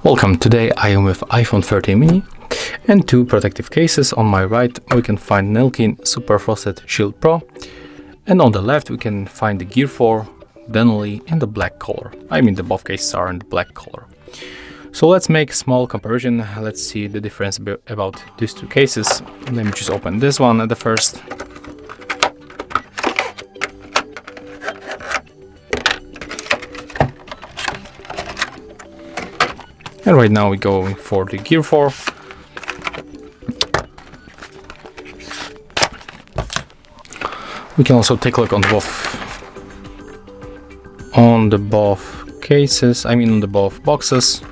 Welcome, today I am with iPhone 13 mini and two protective cases. On my right we can find Nillkin Super Frosted Shield Pro, and on the left we can find the gear4 Denali in the black color. I mean the both cases are in the black color. So let's make a small comparison. Let's see the difference about these two cases. Let me just open this one at the first. And right now we're going for the gear4. We can also take a look on the both cases, I mean on the both boxes.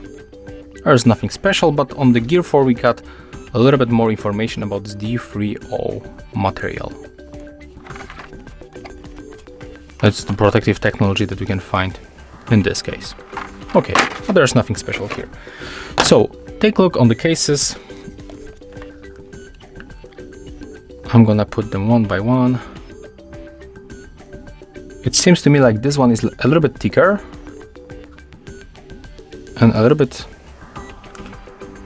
There's nothing special, but on the gear4 we got a little bit more information about this D3O material. That's the protective technology that we can find in this case. Okay, but there's nothing special here. So take a look on the cases. I'm gonna put them one by one. It seems to me like this one is a little bit thicker and a little bit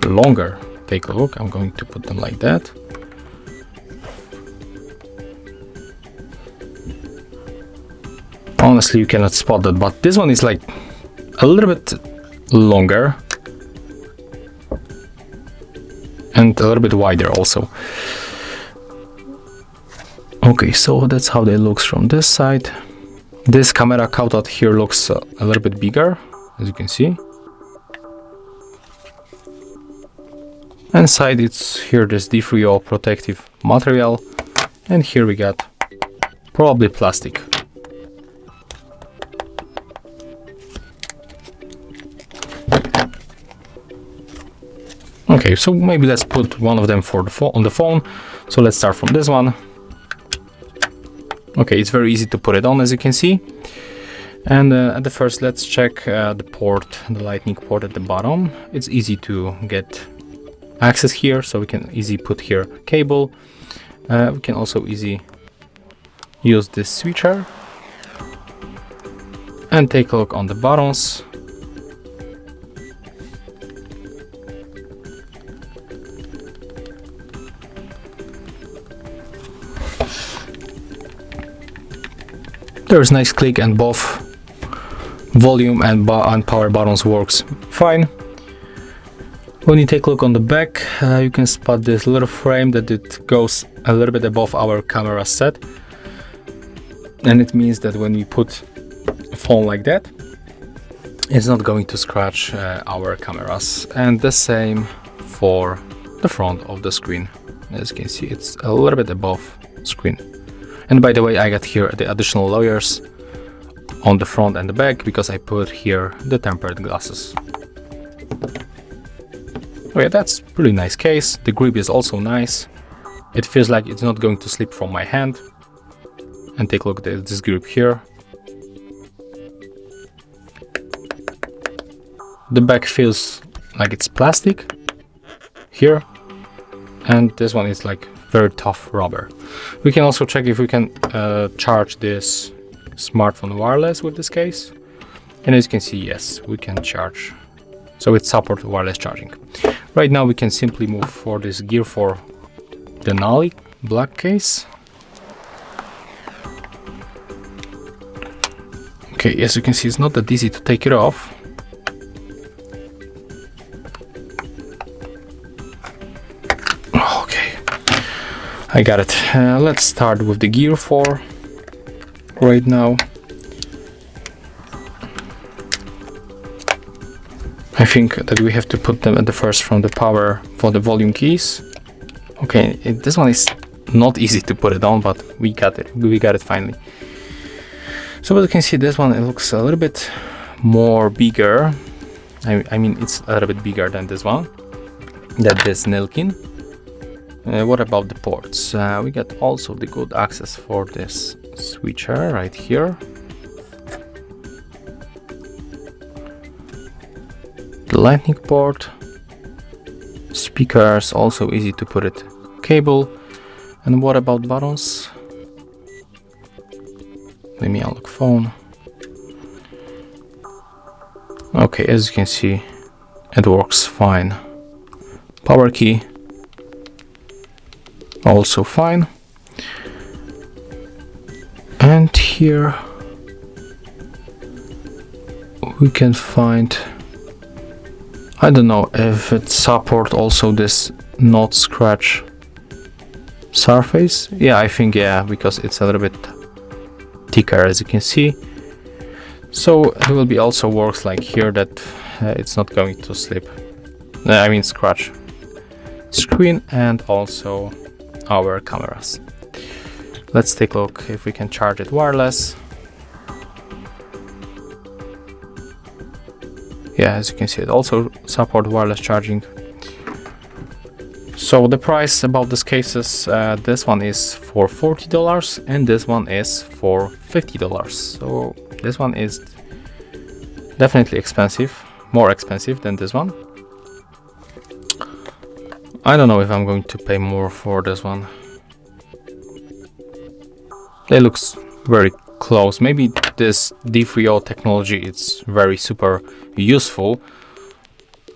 longer. Take a look. I'm going to put them like that. Honestly, you cannot spot that, but this one is like a little bit longer and a little bit wider also. Okay, so that's how they look from this side. This camera cutout here looks a little bit bigger, as you can see. Inside it's here this D3O protective material, and here we got probably plastic. Okay, so maybe let's put one of them for the on the phone. So let's start from this one. Okay, it's very easy to put it on, as you can see. And at the first, let's check the port, the lightning port at the bottom. It's easy to get access here, so we can easily put here cable. We can also easily use this switcher. And take a look on the buttons. There's nice click, and both volume and power buttons works fine. When you take a look on the back, you can spot this little frame that it goes a little bit above our camera set, and it means that when we put a phone like that, it's not going to scratch our cameras. And the same for the front of the screen. As you can see, it's a little bit above screen. And by the way, I got here the additional layers on the front and the back because I put here the tempered glasses. Okay, that's pretty nice case. The grip is also nice. It feels like it's not going to slip from my hand. And take a look at this grip here. The back feels like it's plastic here, and this one is like very tough rubber. We can also check if we can charge this smartphone wireless with this case, and as you can see, yes, we can charge, so it supports wireless charging. Right now we can simply move for this gear4 Denali black case. Okay, as you can see, it's not that easy to take it off. I got it. Let's start with the gear4 right now. I think that we have to put them at the first from the power for the volume keys. Okay, this one is not easy to put it on, but we got it. We got it finally. So as you can see, this one, it looks a little bit more bigger. I mean, it's a little bit bigger than this one, that this Nillkin. What about the ports? We got also the good access for this switcher right here. The lightning port, speakers, also easy to put it cable. And what about buttons? Let me unlock phone. Okay, as you can see, it works fine. Power key, also fine. And here we can find, I don't know if it supports also this not scratch surface. Yeah, I think yeah, because it's a little bit thicker, as you can see. So it will be also works like here that it's not going to slip. I mean scratch screen and also our cameras. Let's take a look if we can charge it wireless. Yeah, as you can see, it also supports wireless charging. So the price about these cases, this one is for $40 and this one is for $50. So this one is definitely expensive, more expensive than this one. I don't know if I'm going to pay more for this one. It looks very close. Maybe this D3O technology is very super useful.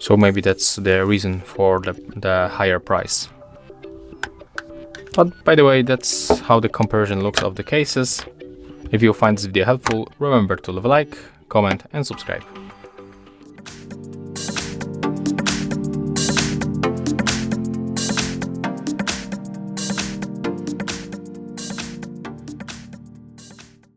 So maybe that's the reason for the higher price. But by the way, that's how the comparison looks of the cases. If you find this video helpful, remember to leave a like, comment and subscribe.